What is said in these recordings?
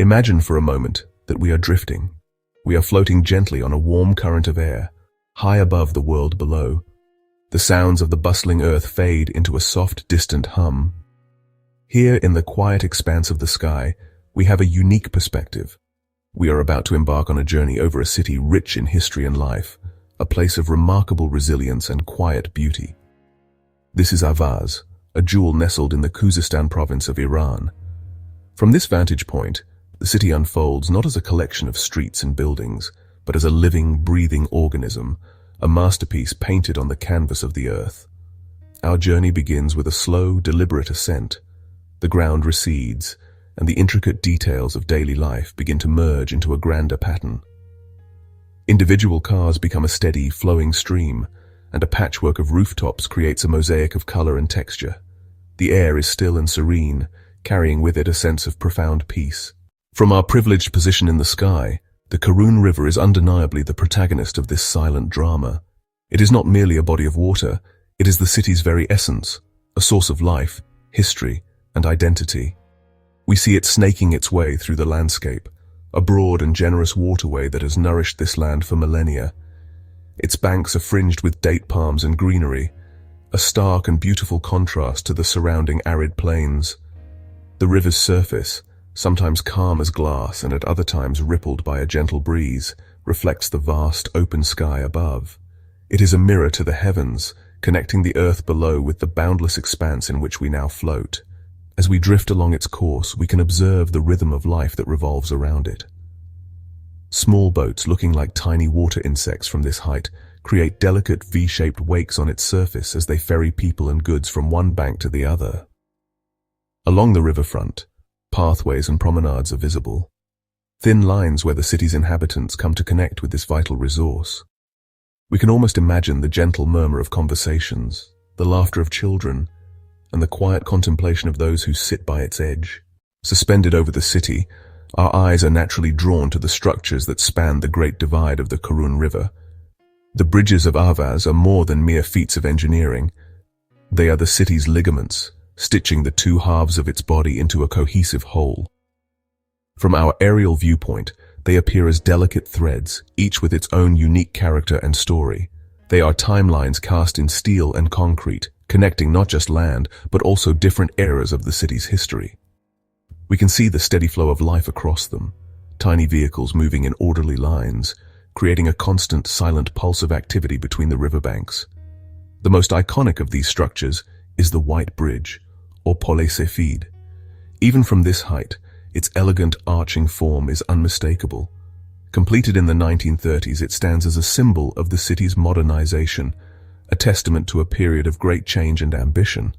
Imagine for a moment that we are drifting. We are floating gently on a warm current of air, high above the world below. The sounds of the bustling earth fade into a soft, distant hum. Here in the quiet expanse of the sky, we have a unique perspective. We are about to embark on a journey over a city rich in history and life, a place of remarkable resilience and quiet beauty. This is Ahvaz, a jewel nestled in the Khuzestan province of Iran. From this vantage point, the city unfolds not as a collection of streets and buildings, but as a living, breathing organism, a masterpiece painted on the canvas of the earth. Our journey begins with a slow, deliberate ascent. The ground recedes, and the intricate details of daily life begin to merge into a grander pattern. Individual cars become a steady, flowing stream, and a patchwork of rooftops creates a mosaic of color and texture. The air is still and serene, carrying with it a sense of profound peace. From our privileged position in the sky, the Karun River is undeniably the protagonist of this silent drama. It is not merely a body of water, it is the city's very essence, a source of life, history, and identity. We see it snaking its way through the landscape, a broad and generous waterway that has nourished this land for millennia. Its banks are fringed with date palms and greenery, a stark and beautiful contrast to the surrounding arid plains. The river's surface, sometimes calm as glass and at other times rippled by a gentle breeze, reflects the vast open sky above. It is a mirror to the heavens, connecting the earth below with the boundless expanse in which we now float. As we drift along its course, we can observe the rhythm of life that revolves around it. Small boats looking like tiny water insects from this height create delicate V-shaped wakes on its surface as they ferry people and goods from one bank to the other. Along the riverfront, pathways and promenades are visible, thin lines where the city's inhabitants come to connect with this vital resource. We can almost imagine the gentle murmur of conversations, the laughter of children, and the quiet contemplation of those who sit by its edge. Suspended over the city, our eyes are naturally drawn to the structures that span the great divide of the Karun River. The bridges of Ahvaz are more than mere feats of engineering. They are the city's ligaments, stitching the two halves of its body into a cohesive whole. From our aerial viewpoint, they appear as delicate threads, each with its own unique character and story. They are timelines cast in steel and concrete, connecting not just land, but also different eras of the city's history. We can see the steady flow of life across them, tiny vehicles moving in orderly lines, creating a constant, silent pulse of activity between the riverbanks. The most iconic of these structures is the White Bridge, or Pole Sefid. Even from this height, its elegant arching form is unmistakable. Completed in the 1930s, it stands as a symbol of the city's modernization, a testament to a period of great change and ambition.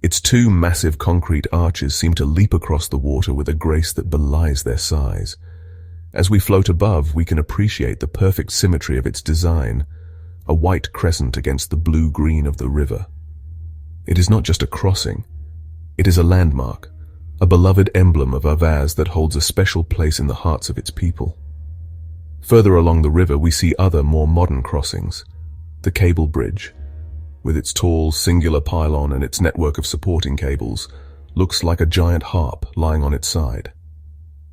Its two massive concrete arches seem to leap across the water with a grace that belies their size. As we float above, we can appreciate the perfect symmetry of its design, a white crescent against the blue-green of the river. It is not just a crossing, it is a landmark, a beloved emblem of Ahvaz that holds a special place in the hearts of its people. Further along the river, we see other, more modern crossings. The cable bridge, with its tall, singular pylon and its network of supporting cables, looks like a giant harp lying on its side.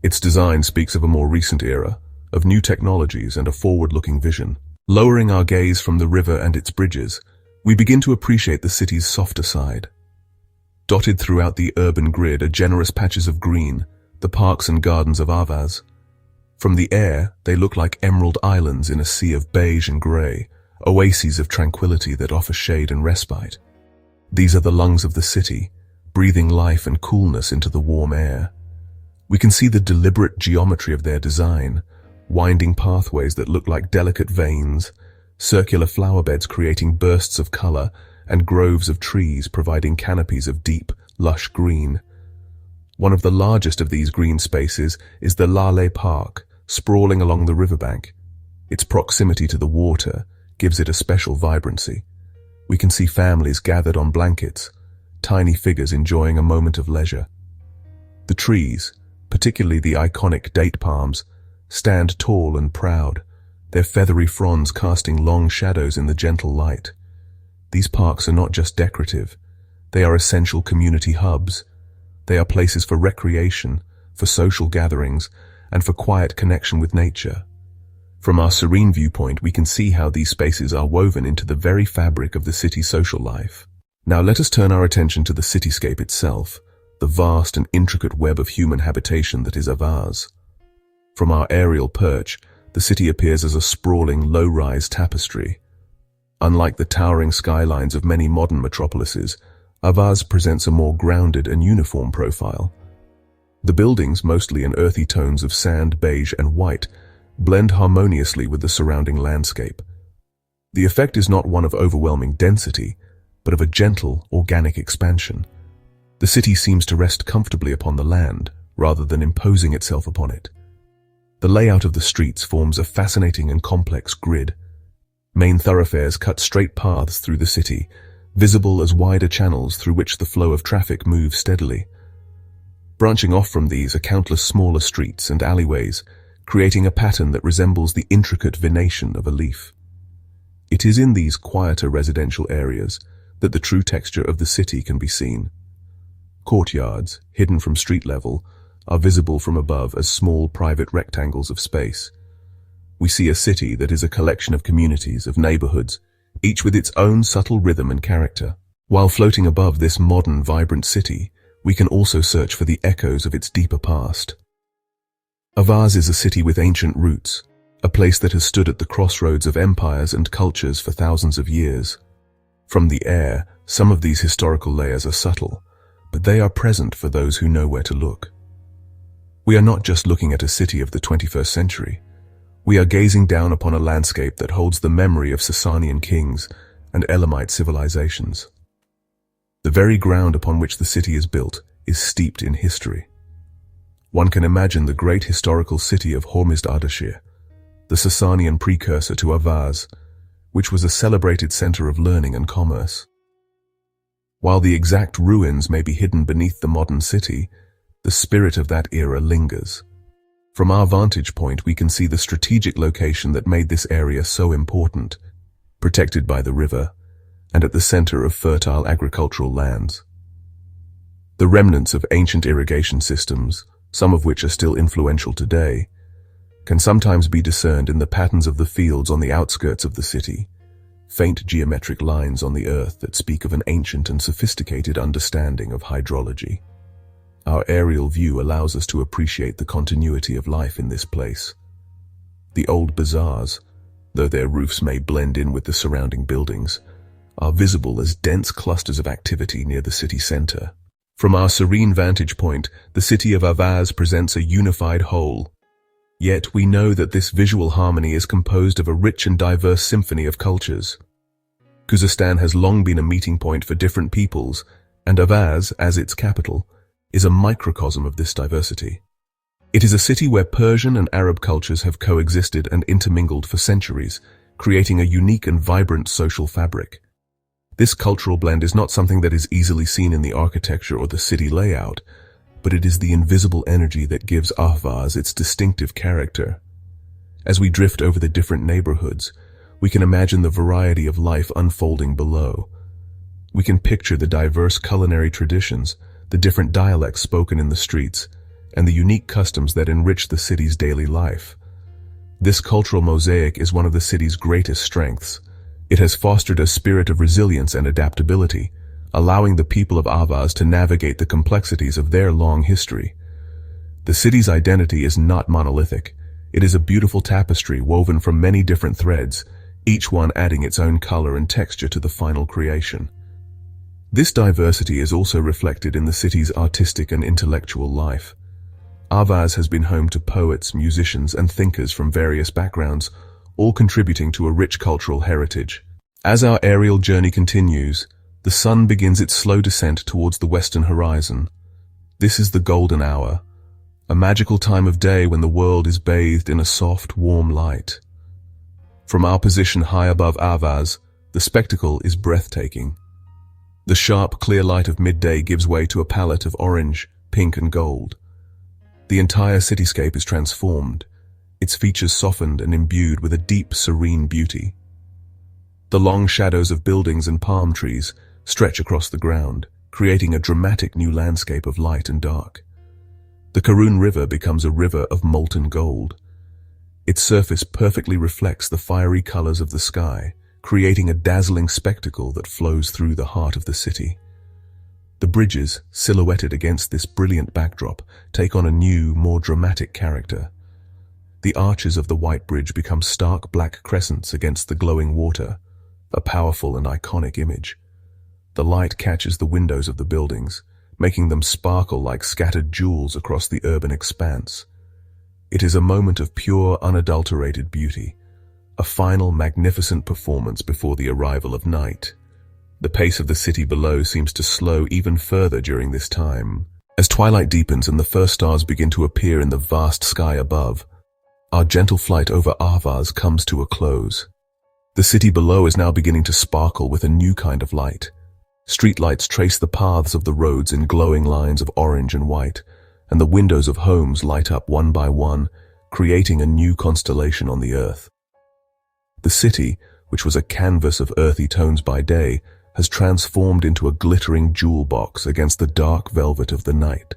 Its design speaks of a more recent era, of new technologies and a forward-looking vision. Lowering our gaze from the river and its bridges, we begin to appreciate the city's softer side. Dotted throughout the urban grid are generous patches of green, the parks and gardens of Ahvaz. From the air, they look like emerald islands in a sea of beige and grey, oases of tranquility that offer shade and respite. These are the lungs of the city, breathing life and coolness into the warm air. We can see the deliberate geometry of their design, winding pathways that look like delicate veins, circular flower beds creating bursts of color, and groves of trees providing canopies of deep, lush green. One of the largest of these green spaces is the Lale Park, sprawling along the riverbank. Its proximity to the water gives it a special vibrancy. We can see families gathered on blankets, tiny figures enjoying a moment of leisure. The trees, particularly the iconic date palms, stand tall and proud, their feathery fronds casting long shadows in the gentle light. These parks are not just decorative, they are essential community hubs. They are places for recreation, for social gatherings, and for quiet connection with nature. From our serene viewpoint, we can see how these spaces are woven into the very fabric of the city's social life. Now let us turn our attention to the cityscape itself, the vast and intricate web of human habitation that is Ahvaz. From our aerial perch, the city appears as a sprawling, low-rise tapestry. Unlike the towering skylines of many modern metropolises, Ahvaz presents a more grounded and uniform profile. The buildings, mostly in earthy tones of sand, beige, and white, blend harmoniously with the surrounding landscape. The effect is not one of overwhelming density, but of a gentle, organic expansion. The city seems to rest comfortably upon the land, rather than imposing itself upon it. The layout of the streets forms a fascinating and complex grid. Main thoroughfares cut straight paths through the city, visible as wider channels through which the flow of traffic moves steadily. Branching off from these are countless smaller streets and alleyways, creating a pattern that resembles the intricate venation of a leaf. It is in these quieter residential areas that the true texture of the city can be seen. Courtyards, hidden from street level, are visible from above as small private rectangles of space. We see a city that is a collection of communities, of neighborhoods, each with its own subtle rhythm and character. While floating above this modern, vibrant city, we can also search for the echoes of its deeper past. Ahvaz is a city with ancient roots, a place that has stood at the crossroads of empires and cultures for thousands of years. From the air, some of these historical layers are subtle, but they are present for those who know where to look. We are not just looking at a city of the 21st century. We are gazing down upon a landscape that holds the memory of Sasanian kings and Elamite civilizations. The very ground upon which the city is built is steeped in history. One can imagine the great historical city of Hormizd-Ardashir, the Sasanian precursor to Ahvaz, which was a celebrated center of learning and commerce. While the exact ruins may be hidden beneath the modern city, the spirit of that era lingers. From our vantage point, we can see the strategic location that made this area so important, protected by the river, and at the center of fertile agricultural lands. The remnants of ancient irrigation systems, some of which are still influential today, can sometimes be discerned in the patterns of the fields on the outskirts of the city, faint geometric lines on the earth that speak of an ancient and sophisticated understanding of hydrology. Our aerial view allows us to appreciate the continuity of life in this place. The old bazaars, though their roofs may blend in with the surrounding buildings, are visible as dense clusters of activity near the city center. From our serene vantage point, the city of Ahvaz presents a unified whole. Yet we know that this visual harmony is composed of a rich and diverse symphony of cultures. Khuzestan has long been a meeting point for different peoples, and Ahvaz, as its capital, is a microcosm of this diversity. It is a city where Persian and Arab cultures have coexisted and intermingled for centuries, creating a unique and vibrant social fabric. This cultural blend is not something that is easily seen in the architecture or the city layout, but it is the invisible energy that gives Ahvaz its distinctive character. As we drift over the different neighborhoods, we can imagine the variety of life unfolding below. We can picture the diverse culinary traditions, the different dialects spoken in the streets, and the unique customs that enrich the city's daily life. This cultural mosaic is one of the city's greatest strengths. It has fostered a spirit of resilience and adaptability, allowing the people of Ahvaz to navigate the complexities of their long history. The city's identity is not monolithic. It is a beautiful tapestry woven from many different threads, each one adding its own color and texture to the final creation. This diversity is also reflected in the city's artistic and intellectual life. Ahvaz has been home to poets, musicians, and thinkers from various backgrounds, all contributing to a rich cultural heritage. As our aerial journey continues, the sun begins its slow descent towards the western horizon. This is the golden hour, a magical time of day when the world is bathed in a soft, warm light. From our position high above Ahvaz, the spectacle is breathtaking. The sharp, clear light of midday gives way to a palette of orange, pink, and gold. The entire cityscape is transformed, its features softened and imbued with a deep, serene beauty. The long shadows of buildings and palm trees stretch across the ground, creating a dramatic new landscape of light and dark. The Karun River becomes a river of molten gold. Its surface perfectly reflects the fiery colors of the sky, creating a dazzling spectacle that flows through the heart of the city. The bridges, silhouetted against this brilliant backdrop, take on a new, more dramatic character. The arches of the White Bridge become stark black crescents against the glowing water, a powerful and iconic image. The light catches the windows of the buildings, making them sparkle like scattered jewels across the urban expanse. It is a moment of pure, unadulterated beauty, a final magnificent performance before the arrival of night. The pace of the city below seems to slow even further during this time. As twilight deepens and the first stars begin to appear in the vast sky above, our gentle flight over Ahvaz comes to a close. The city below is now beginning to sparkle with a new kind of light. Streetlights trace the paths of the roads in glowing lines of orange and white, and the windows of homes light up one by one, creating a new constellation on the earth. The city, which was a canvas of earthy tones by day, has transformed into a glittering jewel box against the dark velvet of the night.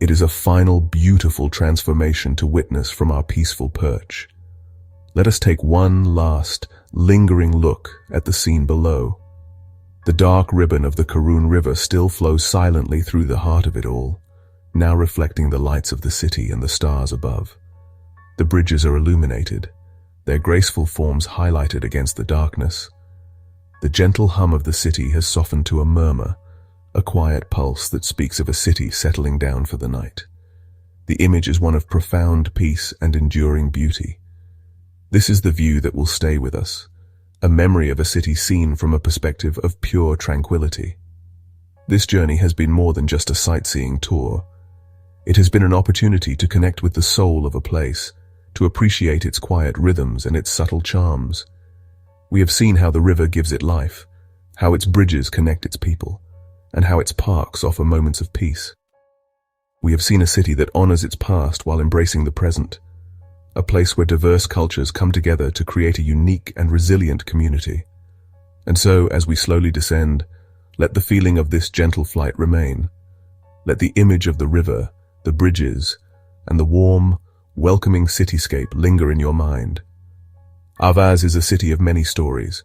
It is a final, beautiful transformation to witness from our peaceful perch. Let us take one last, lingering look at the scene below. The dark ribbon of the Karun River still flows silently through the heart of it all, now reflecting the lights of the city and the stars above. The bridges are illuminated, their graceful forms highlighted against the darkness. The gentle hum of the city has softened to a murmur, a quiet pulse that speaks of a city settling down for the night. The image is one of profound peace and enduring beauty. This is the view that will stay with us, a memory of a city seen from a perspective of pure tranquility. This journey has been more than just a sightseeing tour. It has been an opportunity to connect with the soul of a place, to appreciate its quiet rhythms and its subtle charms. We have seen how the river gives it life, how its bridges connect its people, and how its parks offer moments of peace. We have seen a city that honors its past while embracing the present, a place where diverse cultures come together to create a unique and resilient community. And so, as we slowly descend, let the feeling of this gentle flight remain. Let the image of the river, the bridges, and the warm, welcoming cityscape linger in your mind. Ahvaz is a city of many stories,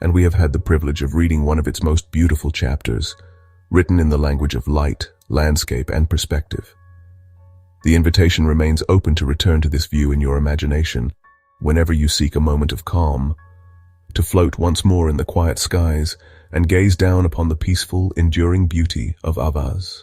and we have had the privilege of reading one of its most beautiful chapters, written in the language of light, landscape, and perspective. The invitation remains open to return to this view in your imagination whenever you seek a moment of calm, to float once more in the quiet skies and gaze down upon the peaceful, enduring beauty of Ahvaz.